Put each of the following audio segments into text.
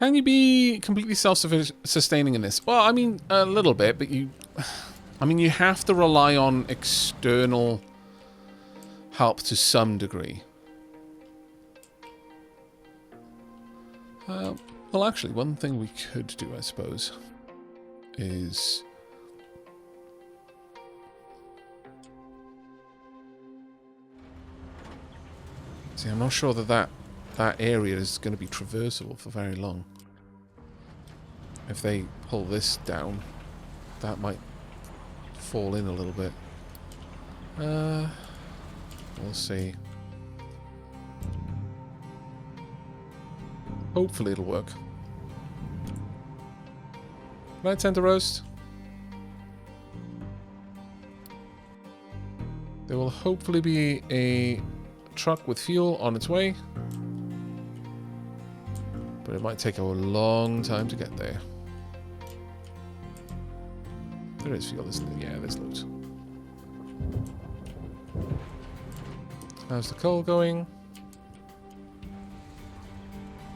Can you be completely self-sustaining in this? Well, I mean, a little bit, but you... I mean, you have to rely on external help to some degree. Well, actually, one thing we could do, I suppose, is... See, I'm not sure that area is going to be traversable for very long. If they pull this down, that might fall in a little bit. We'll see. Hopefully it'll work. Can I tend to roast? There will hopefully be a truck with fuel on its way. But it might take a long time to get there. There is fuel, isn't there? Yeah, there's loads. How's the coal going?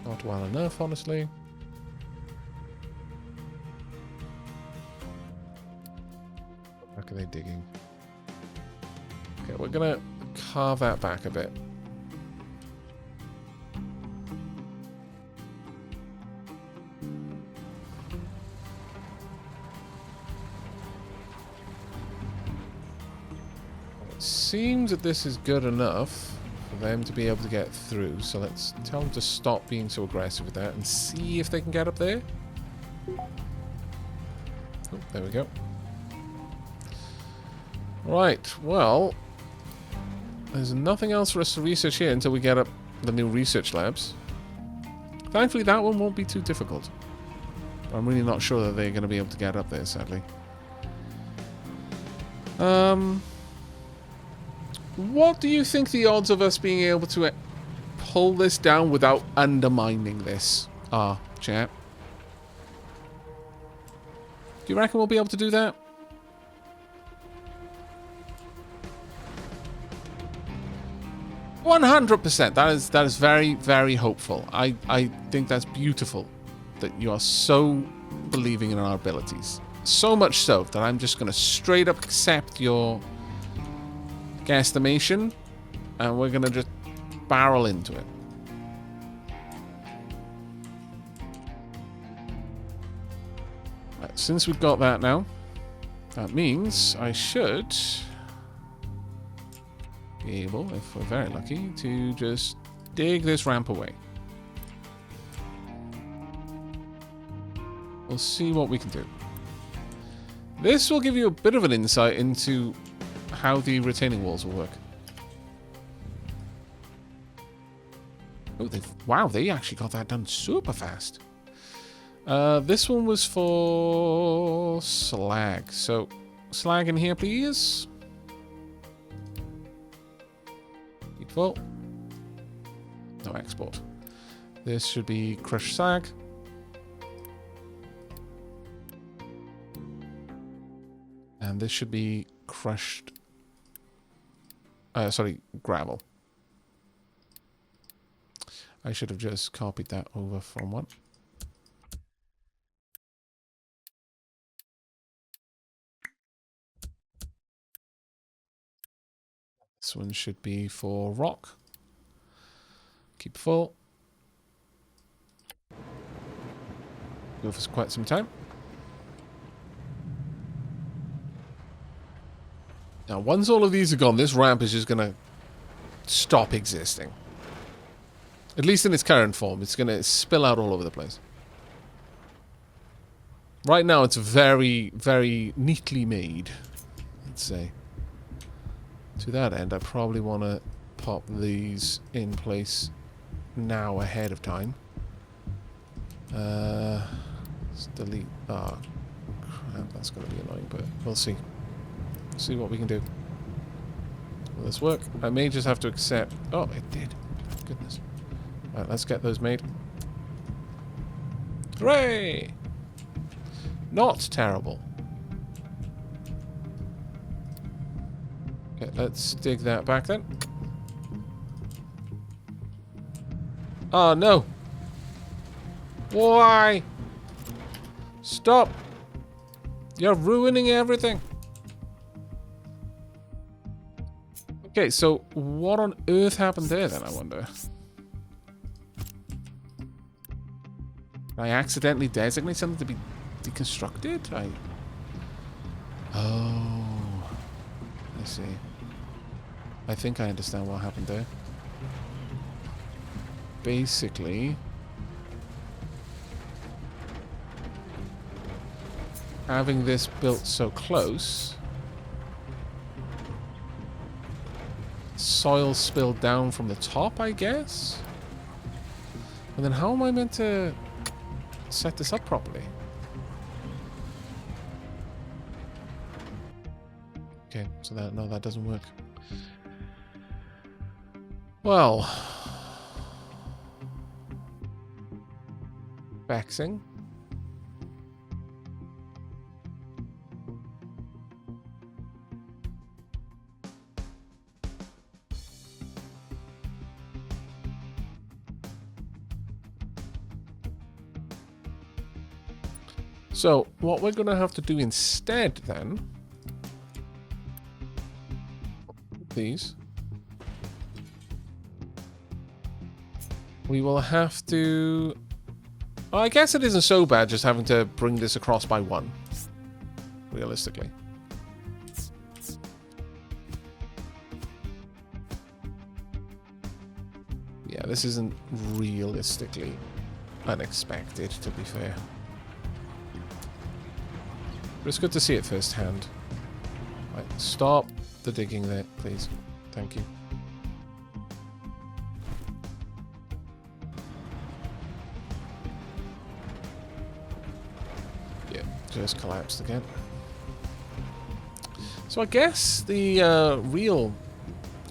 Not well enough, honestly. What are they digging? Okay, we're gonna carve that back a bit. It seems that this is good enough for them to be able to get through, so let's tell them to stop being so aggressive with that and see if they can get up there. Oh, there we go. Right, well, there's nothing else for us to research here until we get up the new research labs. Thankfully, that one won't be too difficult. I'm really not sure that they're going to be able to get up there, sadly. What do you think the odds of us being able to pull this down without undermining this are, chap? Do you reckon we'll be able to do that? 100%. That is very, very hopeful. I think that's beautiful that you are so believing in our abilities. So much so that I'm just going to straight up accept your guesstimation and we're going to just barrel into it. Right, since we've got that now, that means I should be able, if we're very lucky, to just dig this ramp away. We'll see what we can do. This will give you a bit of an insight into how the retaining walls will work. Oh, wow, they actually got that done super fast. This one was for slag. So, slag in here, please. Well, no export. This should be crushed slag. And this should be crushed... sorry, gravel. I should have just copied that over from one. This one should be for rock. Keep full. Go for quite some time. Now, once all of these are gone, this ramp is just going to stop existing. At least in its current form. It's going to spill out all over the place. Right now, it's very, very neatly made, let's say. To that end, I probably want to pop these in place now ahead of time. Let's delete. Oh, crap, that's going to be annoying, but we'll see. See what we can do. Will this work? I may just have to accept... Oh, it did. Goodness. Alright, let's get those made. Hooray! Not terrible. Okay, let's dig that back then. Oh, no! Why? Stop! You're ruining everything. Okay, so what on earth happened there then, I wonder? I accidentally designate something to be deconstructed? Oh, I see. I think I understand what happened there. Basically, having this built so close, soil spilled down from the top, I guess? And then how am I meant to set this up properly? Okay, so that doesn't work. Well, vexing. So, what we're going to have to do instead, then, these, we will have to... Well, I guess it isn't so bad just having to bring this across by one, realistically. Yeah, this isn't realistically unexpected, to be fair. But it's good to see it firsthand. Right, stop the digging there, please. Thank you. Yeah, just collapsed again. So I guess the real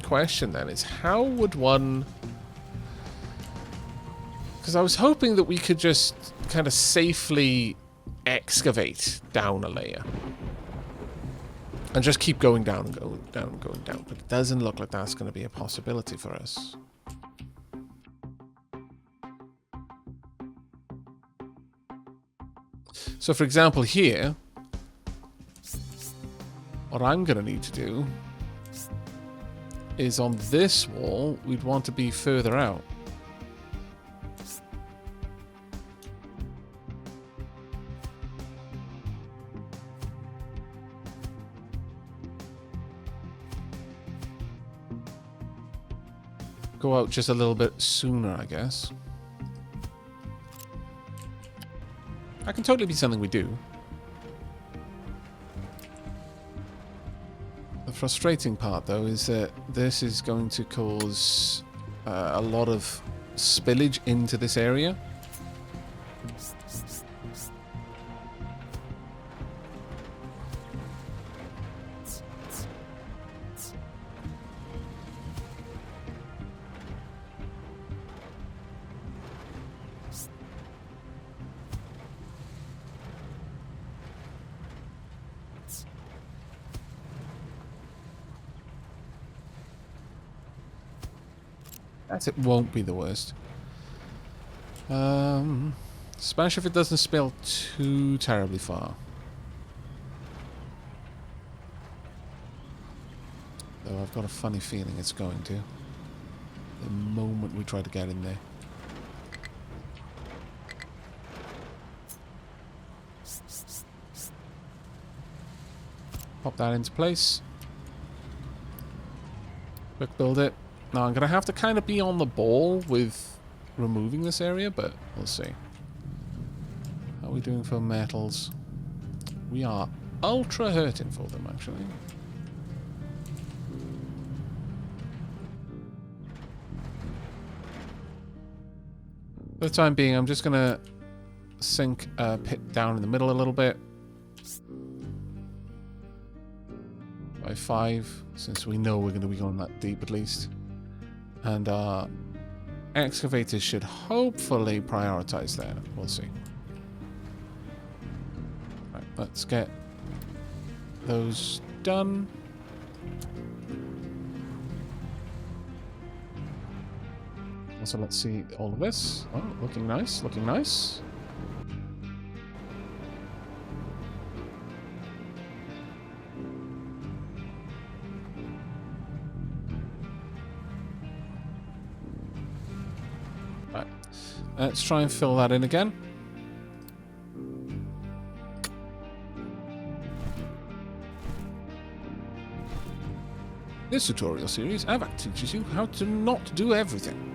question then is how would one... Because I was hoping that we could just kind of safely excavate down a layer and just keep going down and going down and going down, but it doesn't look like that's going to be a possibility for us. So for example here, what I'm going to need to do is on this wall we'd want to be further out. Go out just a little bit sooner, I guess. That can totally be something we do. The frustrating part, though, is that this is going to cause a lot of spillage into this area. It won't be the worst. Smash if it doesn't spill too terribly far. Though I've got a funny feeling it's going to. The moment we try to get in there. Pop that into place. Quick build it. Now, I'm going to have to kind of be on the ball with removing this area, but we'll see. How are we doing for metals? We are ultra hurting for them, actually. For the time being, I'm just going to sink a pit down in the middle a little bit. By 5, since we know we're going to be going that deep at least. And our excavators should hopefully prioritize that. We'll see. Right, let's get those done. Also, let's see all of this. Oh, looking nice, looking nice. Right. Let's try and fill that in again. This tutorial series, Aavak teaches you how to not do everything.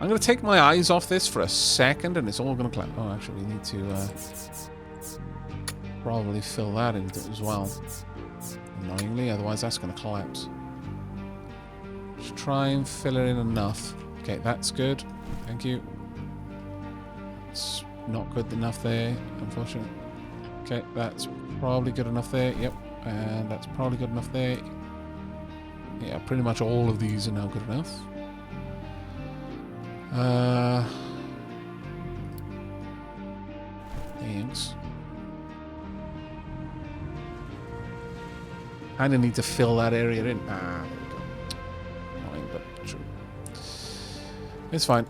I'm going to take my eyes off this for a second and it's all going to collapse. Oh, actually, we need to probably fill that in as well. Annoyingly, otherwise that's going to collapse. Just try and fill it in enough. Okay, that's good. Thank you. It's not good enough there, unfortunately. Okay, that's probably good enough there. Yep, and that's probably good enough there. Yeah, pretty much all of these are now good enough. Thanks. Kinda need to fill that area in. Ah, there we go. Annoying, but true. It's fine.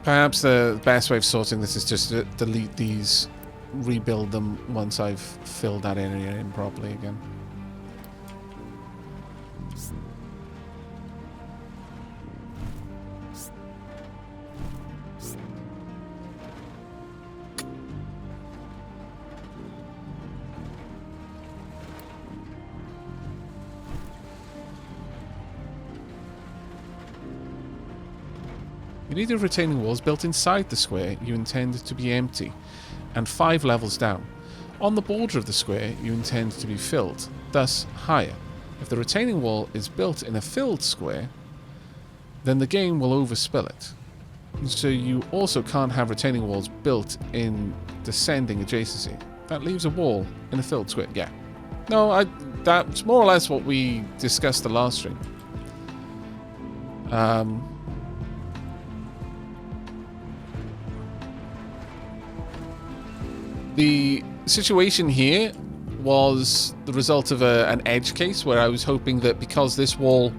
Perhaps the best way of sorting this is just to delete these, rebuild them once I've filled that area in properly again. You need a retaining walls built inside the square you intend to be empty, and 5 levels down. On the border of the square you intend to be filled, thus higher. If the retaining wall is built in a filled square, then the game will overspill it. So you also can't have retaining walls built in descending adjacency. That leaves a wall in a filled square. Yeah. No, that's more or less what we discussed the last stream. The situation here was the result of an edge case where I was hoping that because this wall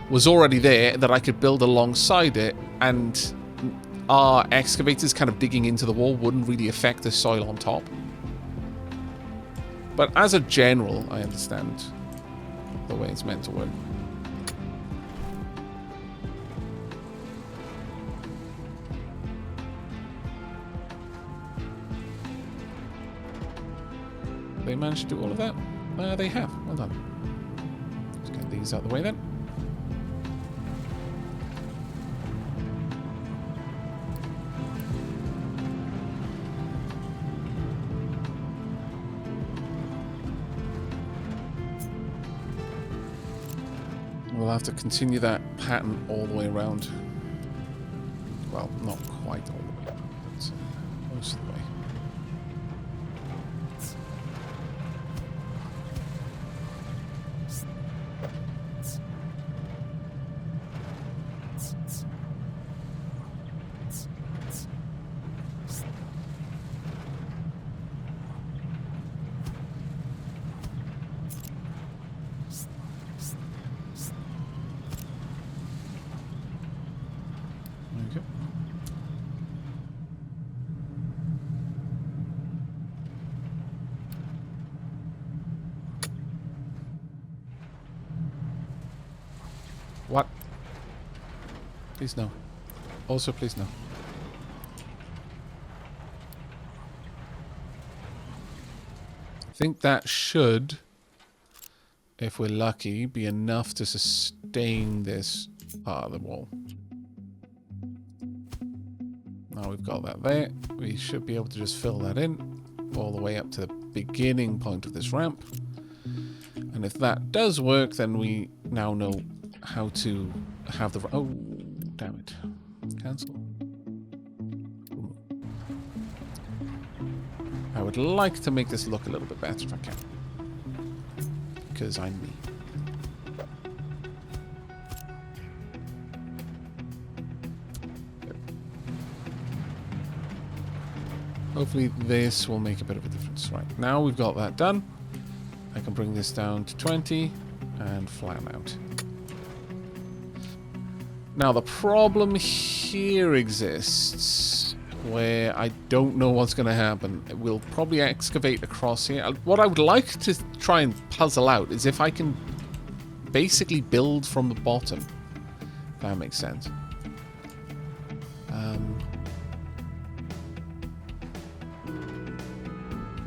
was already there that I could build alongside it and our excavators kind of digging into the wall wouldn't really affect the soil on top. But as a general, I understand the way it's meant to work. They managed to do all of that? They have. Well done. Let's get these out of the way then. We'll have to continue that pattern all the way around. Well, not quite all the way, but most of the way. What? Please no. Also, please no. I think that should, if we're lucky, be enough to sustain this part of the wall. Now we've got that there. We should be able to just fill that in all the way up to the beginning point of this ramp. And if that does work, then we now know how to have the... Oh, damn it. Cancel. I would like to make this look a little bit better if I can. Because I'm me. Hopefully this will make a bit of a difference. Right, now we've got that done. I can bring this down to 20 and flatten out. Now the problem here exists where I don't know what's going to happen. We'll probably excavate across here. What I would like to try and puzzle out is if I can basically build from the bottom. If that makes sense.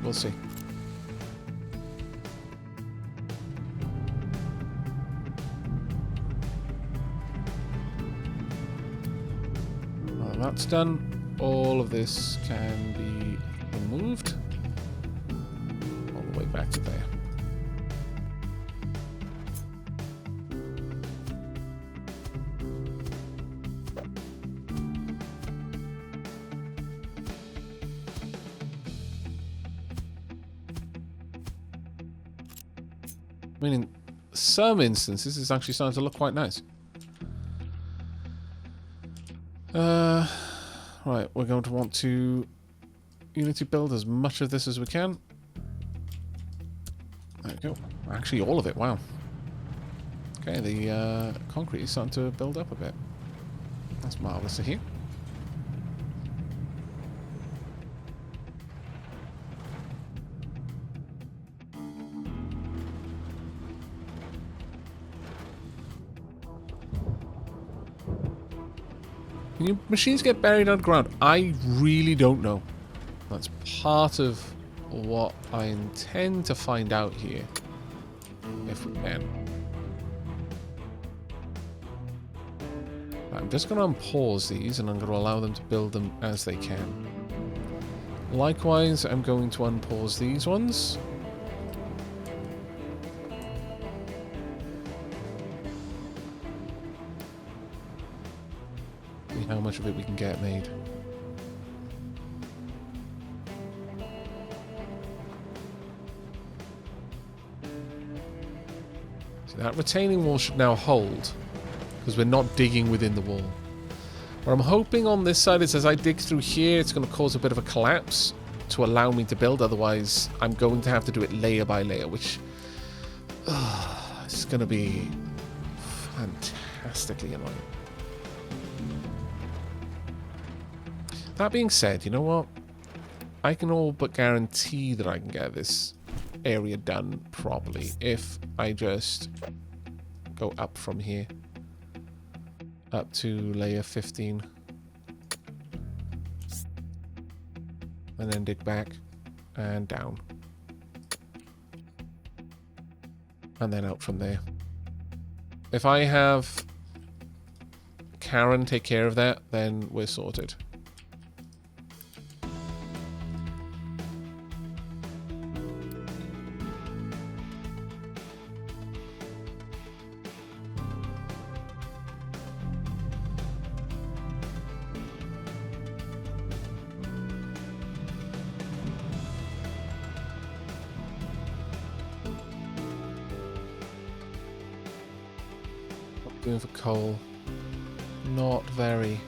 We'll see. Well, that's done. All of this can be removed. All the way back to there. I mean, in some instances, it's actually starting to look quite nice. Right, we're going to want to Unity build as much of this as we can. There we go. Actually, all of it, wow. Okay, the concrete is starting to build up a bit. That's marvellous to hear. Can your machines get buried underground? I really don't know. That's part of what I intend to find out here. If we can. I'm just going to unpause these and I'm going to allow them to build them as they can. Likewise, I'm going to unpause these ones. How much of it we can get made. So that retaining wall should now hold, because we're not digging within the wall. What I'm hoping on this side is as I dig through here, it's going to cause a bit of a collapse to allow me to build. Otherwise, I'm going to have to do it layer by layer, which is going to be fantastically annoying. That being said, you know what? I can all but guarantee that I can get this area done properly if I just go up from here. Up to layer 15. And then dig back and down. And then out from there. If I have Karen take care of that, then we're sorted. For coal, not very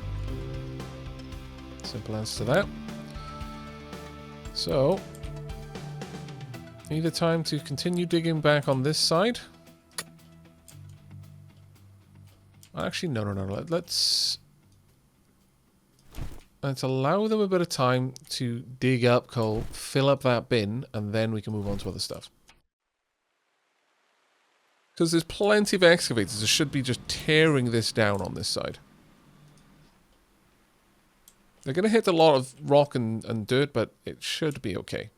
simple answer to that. So either time to continue digging back on this side. Actually, no. Let's allow them a bit of time to dig up coal, fill up that bin, and then we can move on to other stuff. Because there's plenty of excavators that should be just tearing this down on this side. They're going to hit a lot of rock and dirt, but it should be okay.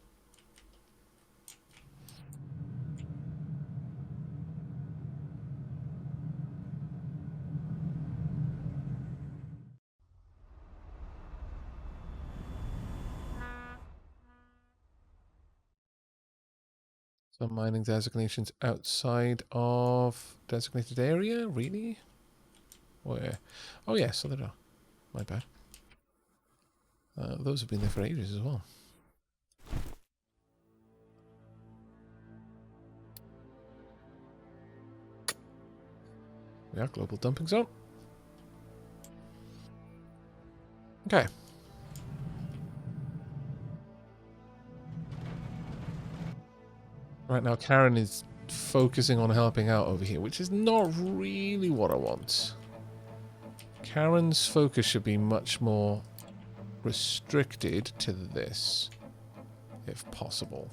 Some mining designations outside of designated area? Really? Where? Oh yeah, so there are. My bad. Those have been there for ages as well. Yeah, global dumping zone. Okay. Right now, Karen is focusing on helping out over here, which is not really what I want. Karen's focus should be much more restricted to this, if possible.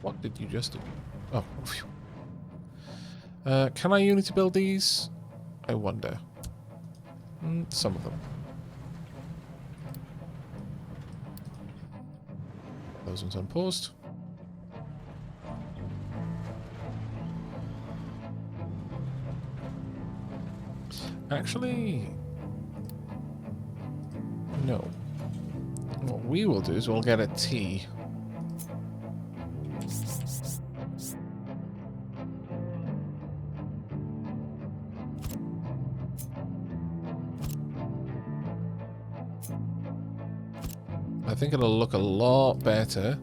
What did you just do? Oh, phew. Can I Unity build these? I wonder. Some of them. Those ones unpaused. Actually, no. What we will do is we'll get a T. I think it'll look a lot better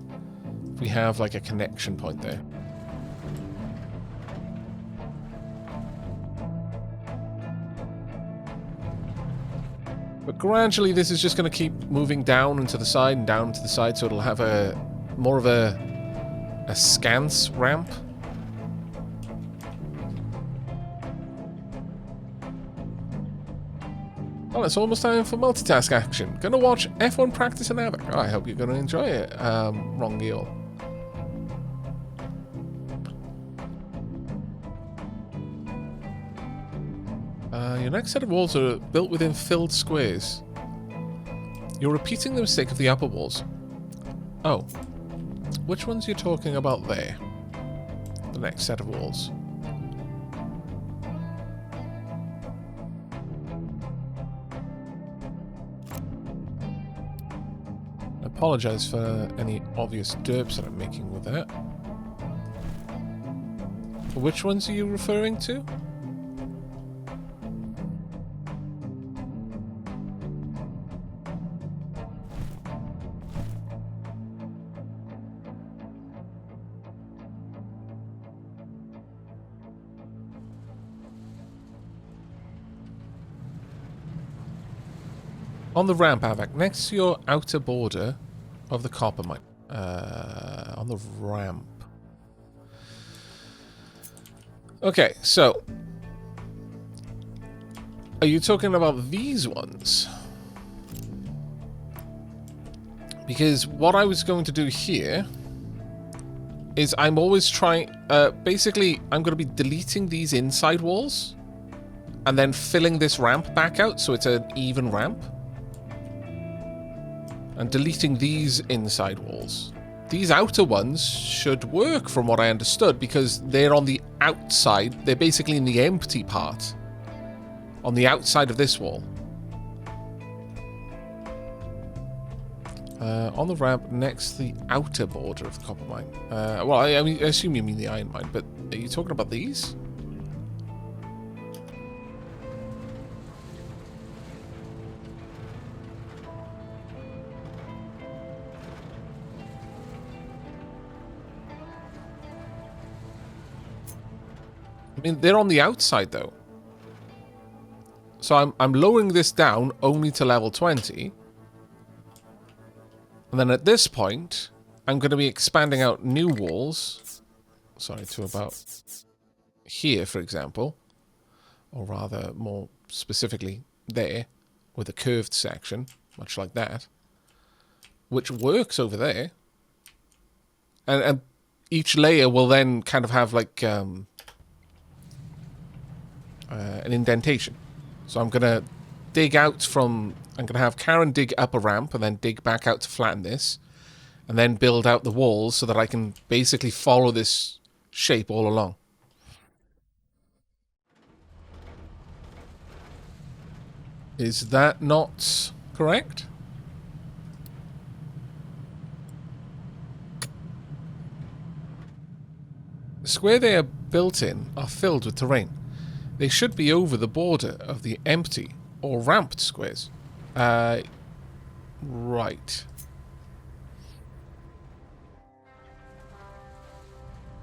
if we have like a connection point there. But gradually this is just going to keep moving down and to the side and down to the side, so it'll have a more of a sconce ramp. Well, it's almost time for multitask action. Gonna watch F1 practice in Aavak. Oh, I hope you're gonna enjoy it, Wrong Eel. Your next set of walls are built within filled squares. You're repeating the mistake of the upper walls. Oh. Which ones are you talking about there? The next set of walls. I apologize for any obvious derps that I'm making with that. Which ones are you referring to? On the ramp, Aavak, next to your outer border of the copper mine. On the ramp. Okay, so are you talking about these ones? Because what I was going to do here is I'm always trying... basically, I'm going to be deleting these inside walls and then filling this ramp back out so it's an even ramp. And deleting these inside walls. These outer ones should work from what I understood because they're on the outside. They're basically in the empty part. On the outside of this wall. On the ramp next to the outer border of the copper mine. Well, I mean, I assume you mean the iron mine, but are you talking about these? I mean, they're on the outside, though. So I'm lowering this down only to level 20. And then at this point, I'm going to be expanding out new walls. Sorry, to about here, for example. Or rather, more specifically, there. With a curved section, much like that. Which works over there. And each layer will then kind of have, like... an indentation. So I'm going to dig out from... I'm going to have Karen dig up a ramp and then dig back out to flatten this. And then build out the walls so that I can basically follow this shape all along. Is that not correct? The square they are built in are filled with terrain. They should be over the border of the empty or ramped squares. Right.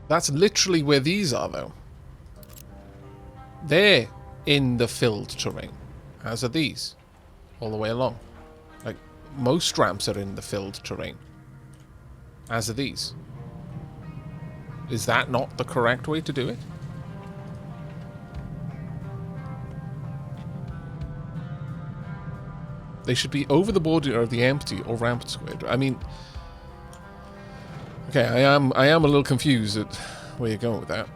That's literally where these are, though. They're in the filled terrain. as are these, all the way along. Like, most ramps are in the filled terrain, as are these. Is that not the correct way to do it? They should be over the border of the empty or ramped squid. I mean, okay, I am a little confused at where you're going with that.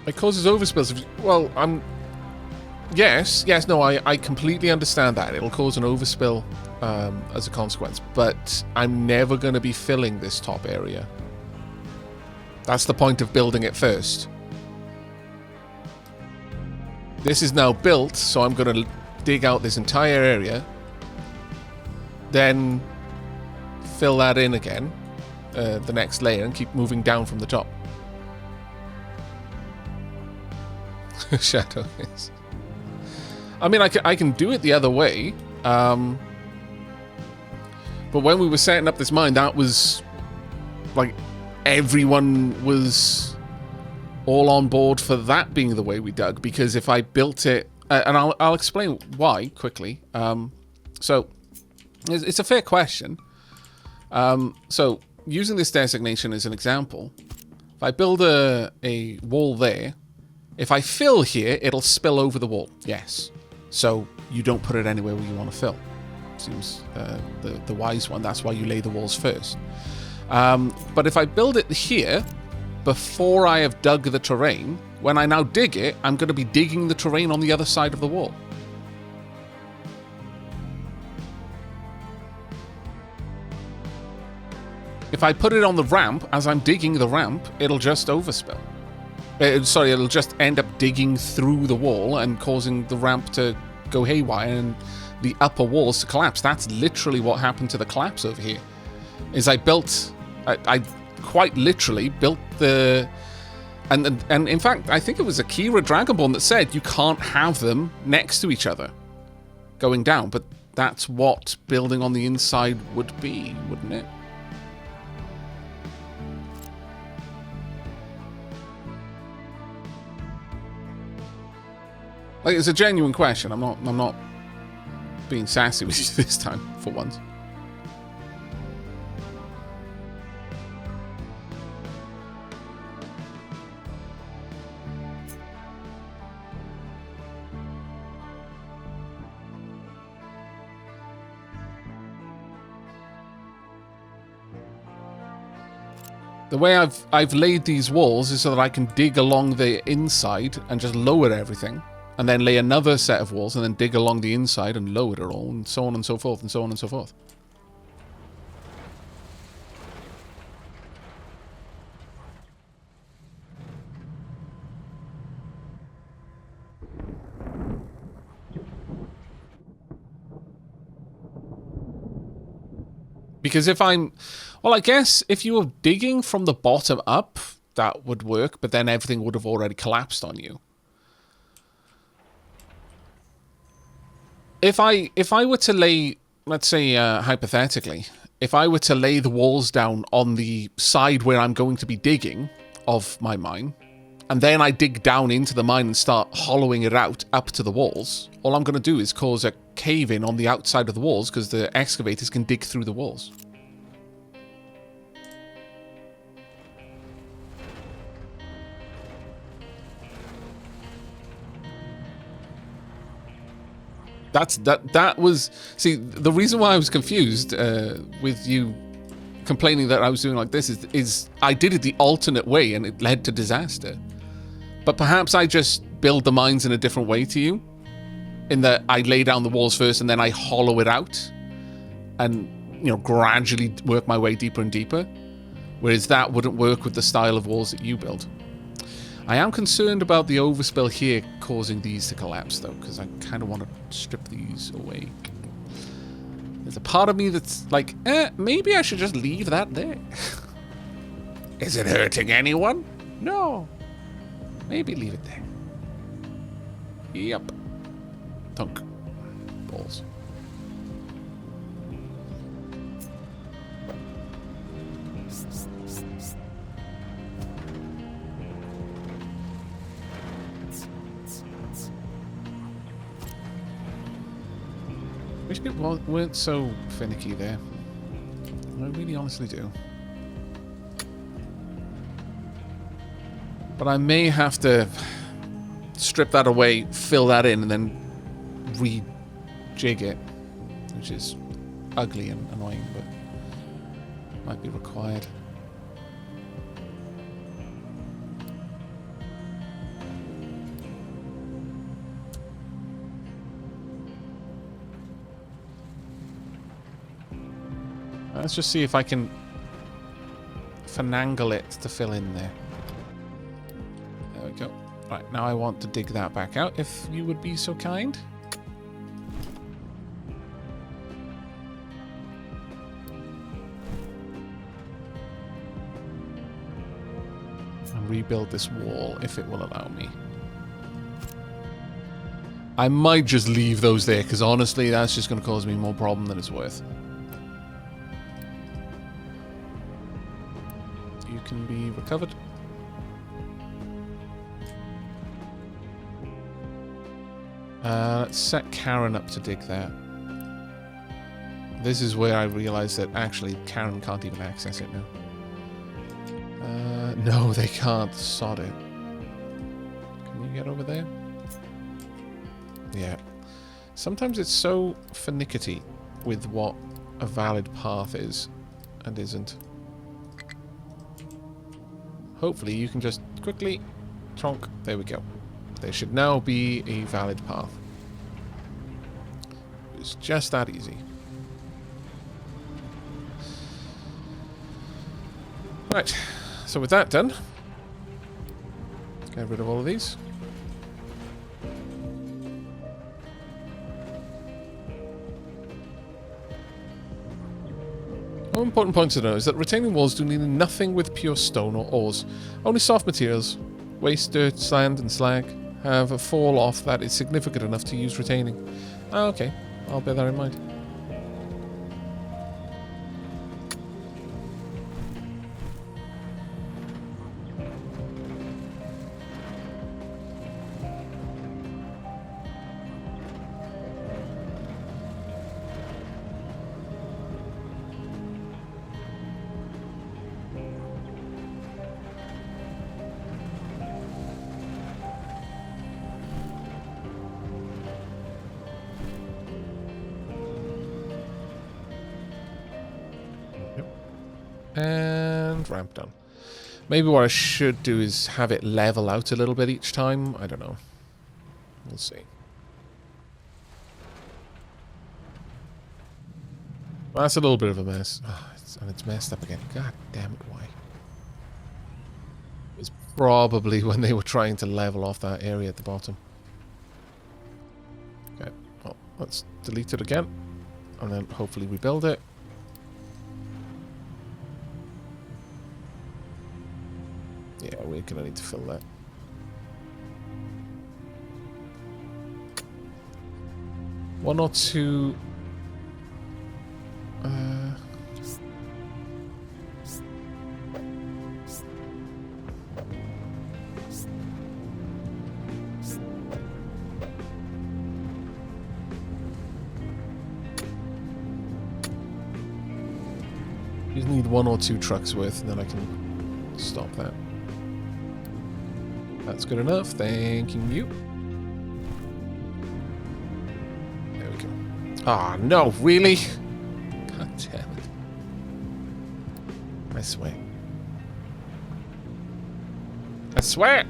It causes overspills. Well, yes, no, I completely understand that. It'll cause an overspill as a consequence, but I'm never going to be filling this top area. That's the point of building it first. This is now built, so I'm going to dig out this entire area, then fill that in again, the next layer, and keep moving down from the top. Shadow is. I mean, I can do it the other way, but when we were setting up this mine, that was like everyone was all on board for that being the way we dug, because if I built it, and I'll explain why quickly. So it's a fair question. So using this designation as an example, if I build a wall there, if I fill here, it'll spill over the wall. Yes. So you don't put it anywhere where you want to fill. Seems the wise one. That's why you lay the walls first. But if I build it here, before I have dug the terrain, when I now dig it, I'm going to be digging the terrain on the other side of the wall. If I put it on the ramp, as I'm digging the ramp, it'll just overspill. It'll just end up digging through the wall and causing the ramp to go haywire and the upper walls to collapse. That's literally what happened to the collapse over here. Is I quite literally built the... And in fact, I think it was Akira Dragonborn that said you can't have them next to each other going down. But that's what building on the inside would be, wouldn't it? Like, it's a genuine question. I'm not being sassy with you this time, for once. The way I've laid these walls is so that I can dig along the inside and just lower everything, and then lay another set of walls and then dig along the inside and lower it all, and so on and so forth, and so on and so forth. Because if I'm... Well, I guess if you were digging from the bottom up, that would work, but then everything would have already collapsed on you. If I were to lay, let's say, hypothetically, if I were to lay the walls down on the side where I'm going to be digging of my mine, and then I dig down into the mine and start hollowing it out up to the walls, all I'm going to do is cause a cave-in on the outside of the walls because the excavators can dig through the walls. That was... See, the reason why I was confused with you complaining that I was doing like this is I did it the alternate way and it led to disaster. But perhaps I just build the mines in a different way to you, in that I lay down the walls first and then I hollow it out and, you know, gradually work my way deeper and deeper, whereas that wouldn't work with the style of walls that you build. I am concerned about the overspill here causing these to collapse, though, because I kind of want to strip these away. There's a part of me that's like, maybe I should just leave that there. Is it hurting anyone? No. Maybe leave it there. Yep. Thunk. Balls. Wish people weren't so finicky there. I really honestly do. But I may have to strip that away, fill that in, and then rejig it, which is ugly and annoying, but might be required. Let's just see if I can finagle it to fill in there. There we go. Right, now I want to dig that back out, if you would be so kind. And rebuild this wall, if it will allow me. I might just leave those there, because honestly, that's just going to cause me more problem than it's worth. You can be recovered. Let's set Karen up to dig that. This is where I realized that actually Karen can't even access it now. No, they can't. Sod it. Can you get over there? Yeah. Sometimes it's so finicky with what a valid path is and isn't. Hopefully you can just quickly tronk. There we go. There should now be a valid path. It's just that easy. Right. So with that done, get rid of all of these. One important point to know is that retaining walls do need nothing with pure stone or ores. Only soft materials, waste, dirt, sand and slag, have a fall off that is significant enough to use retaining. Ah, okay. I'll bear that in mind. And ramp down. Maybe what I should do is have it level out a little bit each time. I don't know. We'll see. Well, that's a little bit of a mess. Oh, and it's messed up again. God damn it, why? It was probably when they were trying to level off that area at the bottom. Okay, well, let's delete it again. And then hopefully rebuild it. Yeah, we're going to need to fill that. One or two... You need one or two trucks worth, and then I can stop that. That's good enough. Thanking you. There we go. Ah, no, really? God damn it. I swear. I swear!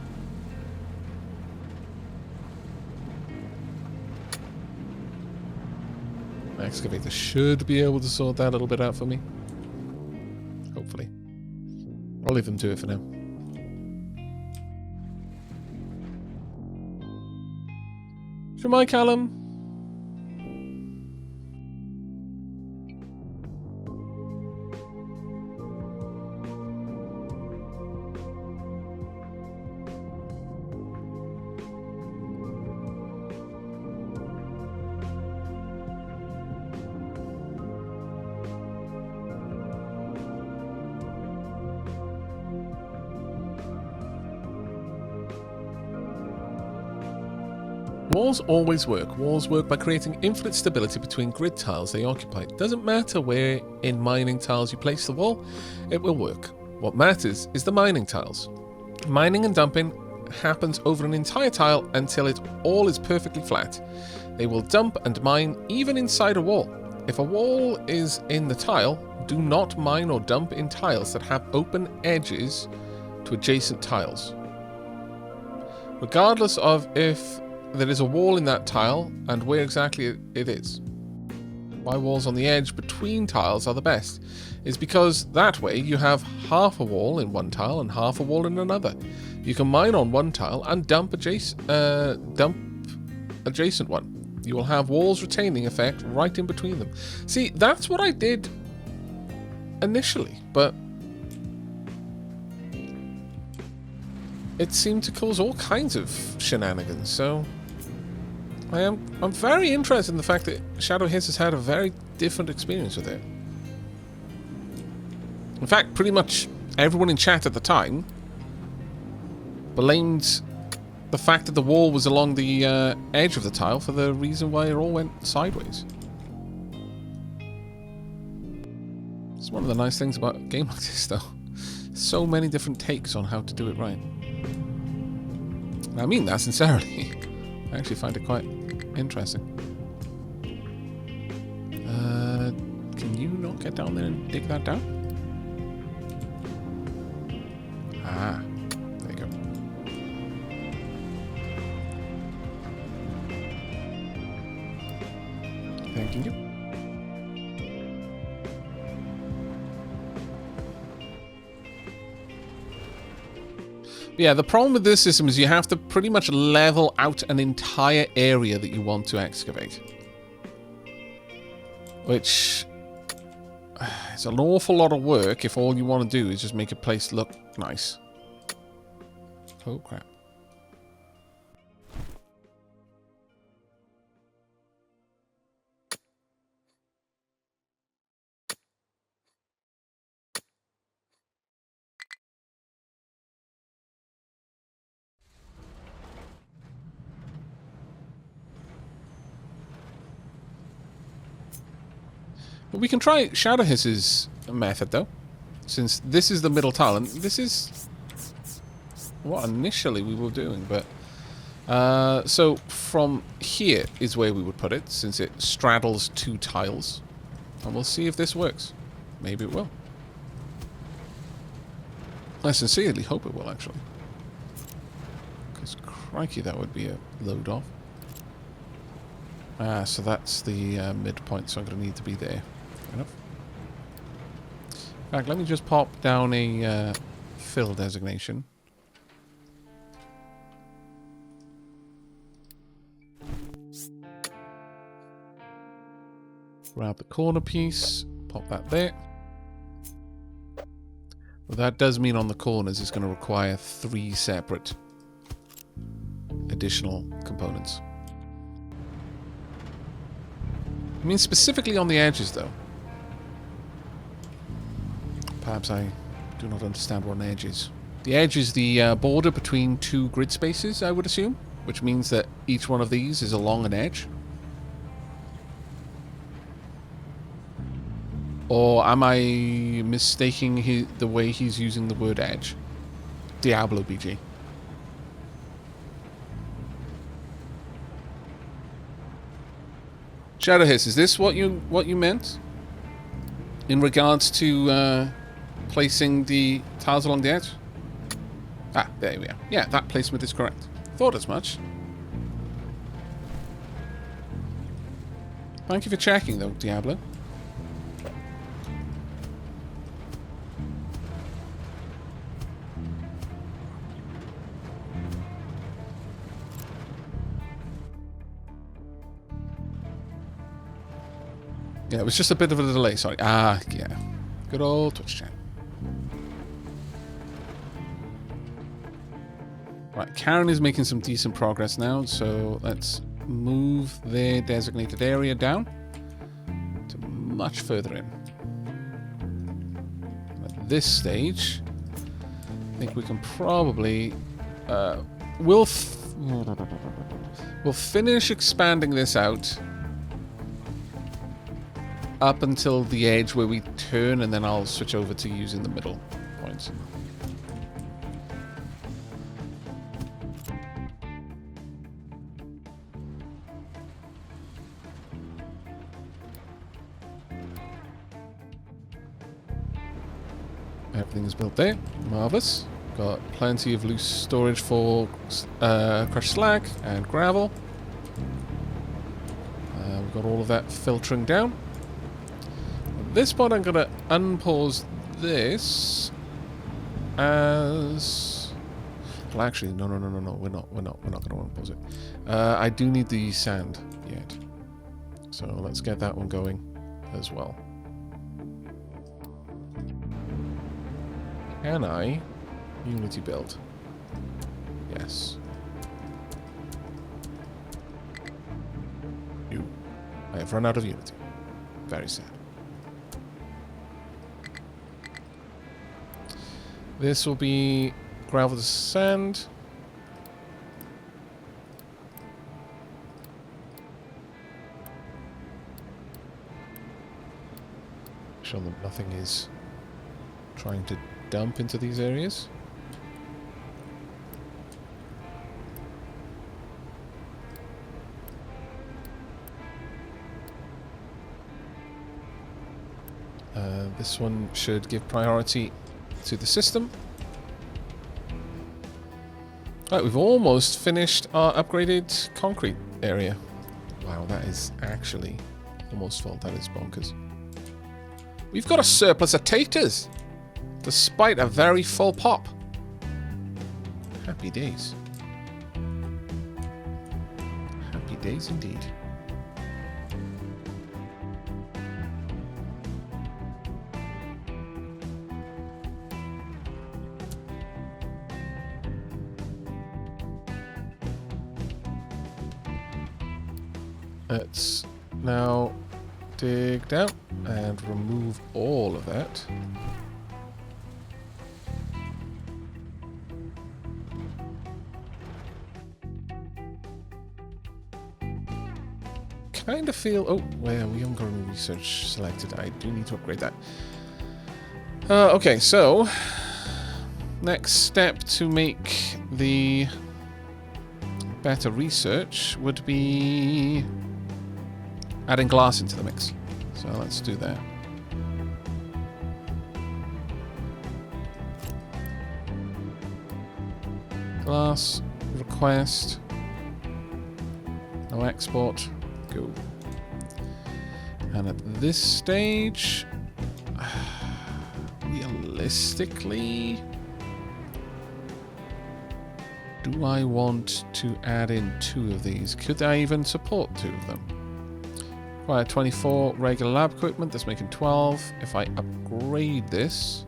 My excavator should be able to sort that a little bit out for me. Hopefully. I'll leave them to it for now. From Callum. Walls always work. Walls work by creating infinite stability between grid tiles they occupy. It doesn't matter where in mining tiles you place the wall, it will work. What matters is the mining tiles. Mining and dumping happens over an entire tile until it all is perfectly flat. They will dump and mine even inside a wall. If a wall is in the tile, do not mine or dump in tiles that have open edges to adjacent tiles. Regardless of if there is a wall in that tile and where exactly it is. Why walls on the edge between tiles are the best is because that way you have half a wall in one tile and half a wall in another. You can mine on one tile and dump adjacent one. You will have walls retaining effect right in between them. See, that's what I did initially, but it seemed to cause all kinds of shenanigans, so I'm very interested in the fact that Shadow Hiss has had a very different experience with it. In fact, pretty much everyone in chat at the time blamed the fact that the wall was along the edge of the tile for the reason why it all went sideways. It's one of the nice things about a game like this, though. So many different takes on how to do it right. And I mean that sincerely. I actually find it quite interesting. Can you not get down there and dig that down? Ah, there you go. Thank you. Yeah, the problem with this system is you have to pretty much level out an entire area that you want to excavate. Which is an awful lot of work if all you want to do is just make a place look nice. Oh, crap. But we can try Shadow Hiss's method, though, since this is the middle tile, and this is what initially we were doing, but... so from here is where we would put it, since it straddles two tiles. And we'll see if this works. Maybe it will. I sincerely hope it will, actually. Because, crikey, that would be a load off. So that's the midpoint, so I'm going to need to be there. Fair enough. In fact, let me just pop down a fill designation. Grab the corner piece, pop that there. Well, that does mean on the corners it's going to require 3 separate additional components. I mean specifically on the edges, though. Perhaps I do not understand what an edge is. The edge is the border between 2 grid spaces, I would assume, which means that each one of these is along an edge. Or am I mistaking the way he's using the word edge? Diablo BG. Shadow Hiss, is this what you meant? In regards to placing the tiles along the edge? Ah, there we are. Yeah, that placement is correct. Thought as much. Thank you for checking, though, Diablo. Yeah, it was just a bit of a delay, sorry. Ah, yeah. Good old Twitch chat. Right, Karen is making some decent progress now, so let's move their designated area down to much further in. At this stage, I think we can probably... we'll We'll finish expanding this out up until the edge where we turn, and then I'll switch over to using the middle points. Everything's built there. Marvellous. Got plenty of loose storage for crushed slag and gravel. We've got all of that filtering down. At this point, I'm going to unpause this as... Well, actually, no. We're not going to unpause it. I do need the sand yet. So let's get that one going as well. Can I Unity build? Yes. I have run out of Unity. Very sad. This will be gravel to sand. Show them nothing is trying to dump into these areas. This one should give priority to the system. Right, we've almost finished our upgraded concrete area. Wow, that is actually almost full. That is bonkers. We've got a surplus of taters, despite a very full pop. Happy days. Happy days indeed. Let's now dig down and remove all of that. Kind of feel... Oh, well, we haven't got any research selected. I do need to upgrade that. Okay, so... Next step to make the better research would be adding glass into the mix. So let's do that. Glass, request, no export, go. And at this stage, realistically, do I want to add in 2 of these? Could I even support 2 of them? Require 24 regular lab equipment, that's making 12. If I upgrade this,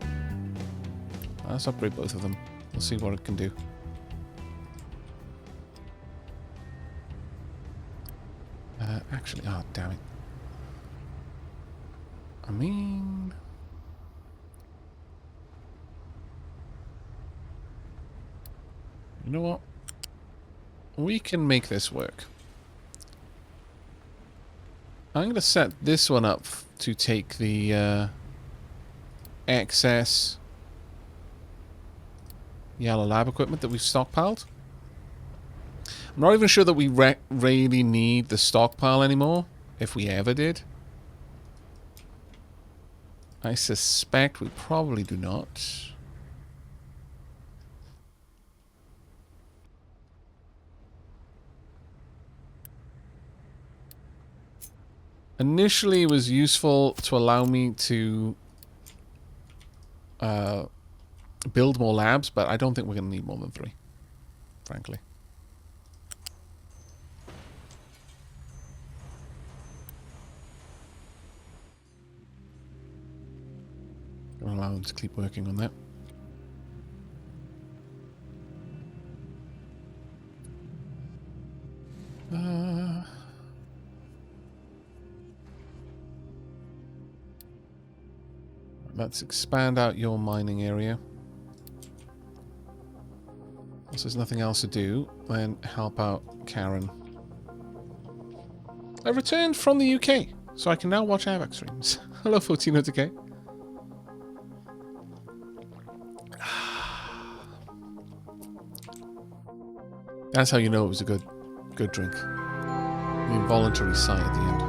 let's upgrade both of them. We'll see what it can do. Actually, oh damn it. I mean... You know what? We can make this work. I'm going to set this one up to take the excess yellow lab equipment that we've stockpiled. I'm not even sure that we really need the stockpile anymore, if we ever did. I suspect we probably do not. Initially, it was useful to allow me to build more labs, but I don't think we're going to need more than 3, frankly. Going to allow them to keep working on that. Let's expand out your mining area. So there's nothing else to do, then help out Karen. I returned from the UK, so I can now watch Aavak streams. Hello, 1400k. That's how you know it was a good drink. The involuntary sigh at the end.